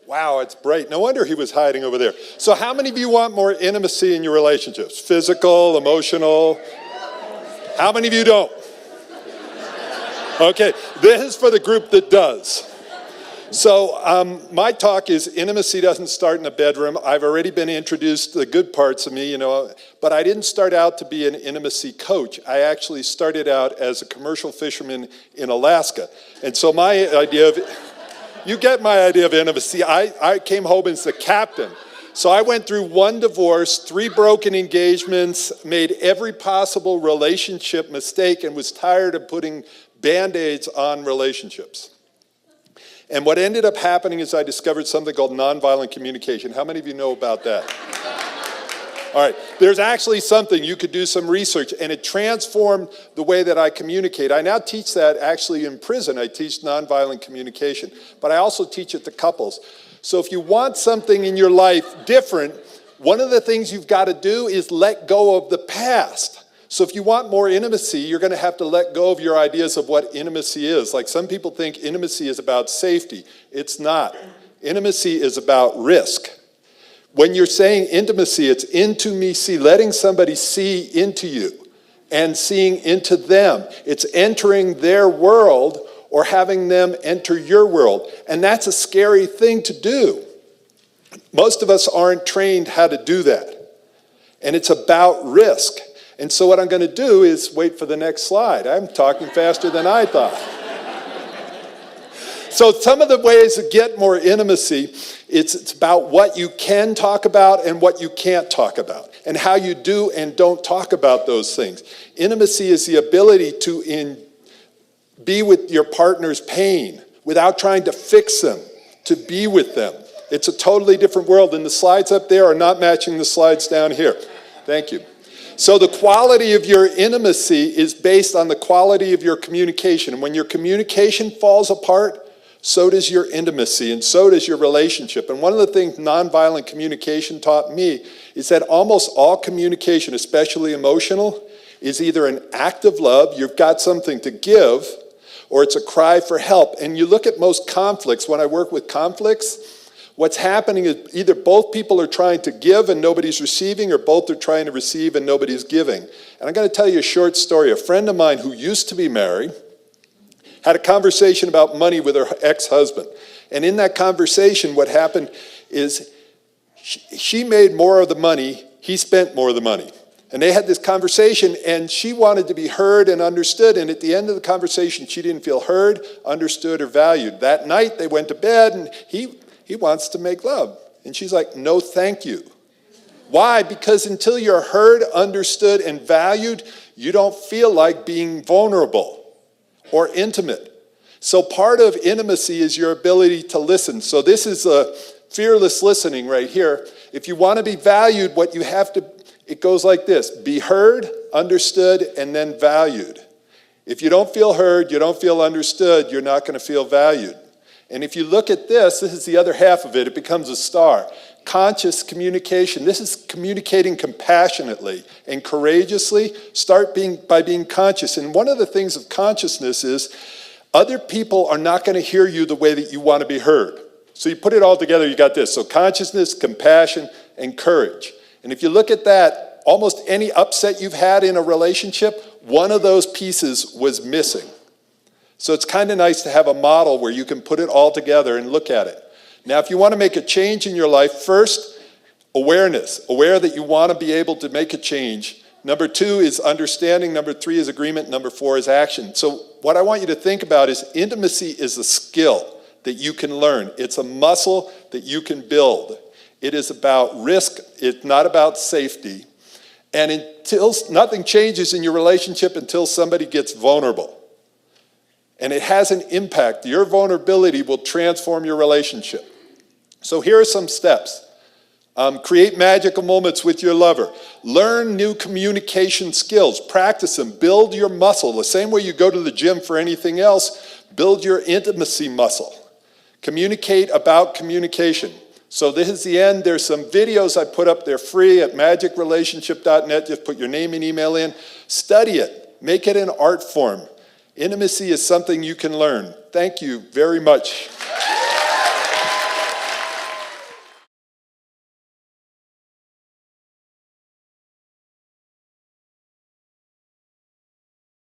Wow, it's bright. No wonder he was hiding over there. So how many of you want more intimacy in your relationships? Physical, emotional? How many of you don't? Okay, this is for the group that does. So my talk is intimacy doesn't start in the bedroom. I've already been introduced to the good parts of me, but I didn't start out to be an intimacy coach. I actually started out as a commercial fisherman in Alaska. And so my idea of, you get my idea of intimacy. I came home as the captain. So I went through 1 divorce, 3 broken engagements, made every possible relationship mistake, and was tired of putting Band-Aids on relationships. And what ended up happening is I discovered something called nonviolent communication. How many of you know about that? All right, there's actually something, you could do some research, and it transformed the way that I communicate. I now teach that actually in prison. I teach nonviolent communication, but I also teach it to couples. So if you want something in your life different, one of the things you've got to do is let go of the past. So if you want more intimacy, you're going to have to let go of your ideas of what intimacy is. Like some people think intimacy is about safety. It's not. Intimacy is about risk. When you're saying intimacy, it's into me see, letting somebody see into you and seeing into them. It's entering their world or having them enter your world. And that's a scary thing to do. Most of us aren't trained how to do that. And it's about risk. And so what I'm going to do is wait for the next slide. I'm talking faster than I thought. So some of the ways to get more intimacy, it's about what you can talk about and what you can't talk about, and how you do and don't talk about those things. Intimacy is the ability to be with your partner's pain without trying to fix them, to be with them. It's a totally different world, and the slides up there are not matching the slides down here. Thank you. So the quality of your intimacy is based on the quality of your communication. And when your communication falls apart, so does your intimacy, and so does your relationship. And one of the things nonviolent communication taught me is that almost all communication, especially emotional, is either an act of love, you've got something to give, or it's a cry for help. And you look at most conflicts, when I work with conflicts, what's happening is either both people are trying to give and nobody's receiving, or both are trying to receive and nobody's giving. And I'm going to tell you a short story. A friend of mine who used to be married had a conversation about money with her ex-husband. And in that conversation, what happened is she made more of the money, he spent more of the money. And they had this conversation, and she wanted to be heard and understood. And at the end of the conversation, she didn't feel heard, understood, or valued. That night, they went to bed, and he wants to make love. And she's like, no, thank you. Why? Because until you're heard, understood, and valued, you don't feel like being vulnerable or intimate. So part of intimacy is your ability to listen. So this is a fearless listening right here. If you want to be valued, what you have to, it goes like this: be heard, understood, and then valued. If you don't feel heard, you don't feel understood, you're not going to feel valued. And if you look at this is the other half of it. It becomes a star. Conscious communication. This is communicating compassionately and courageously. Start by being conscious. And one of the things of consciousness is other people are not going to hear you the way that you want to be heard. So you put it all together, you got this. So consciousness, compassion, and courage. And if you look at that, almost any upset you've had in a relationship, one of those pieces was missing. So it's kind of nice to have a model where you can put it all together and look at it. Now, if you want to make a change in your life, first, awareness. Aware that you want to be able to make a change. Number 2 is understanding. Number 3 is agreement. Number 4 is action. So what I want you to think about is intimacy is a skill that you can learn. It's a muscle that you can build. It is about risk. It's not about safety. And until nothing changes in your relationship until somebody gets vulnerable. And it has an impact. Your vulnerability will transform your relationship. So here are some steps. Create magical moments with your lover. Learn new communication skills. Practice them. Build your muscle. The same way you go to the gym for anything else, build your intimacy muscle. Communicate about communication. So this is the end. There's some videos I put up there free at magicrelationship.net. Just put your name and email in. Study it. Make it an art form. Intimacy is something you can learn. Thank you very much.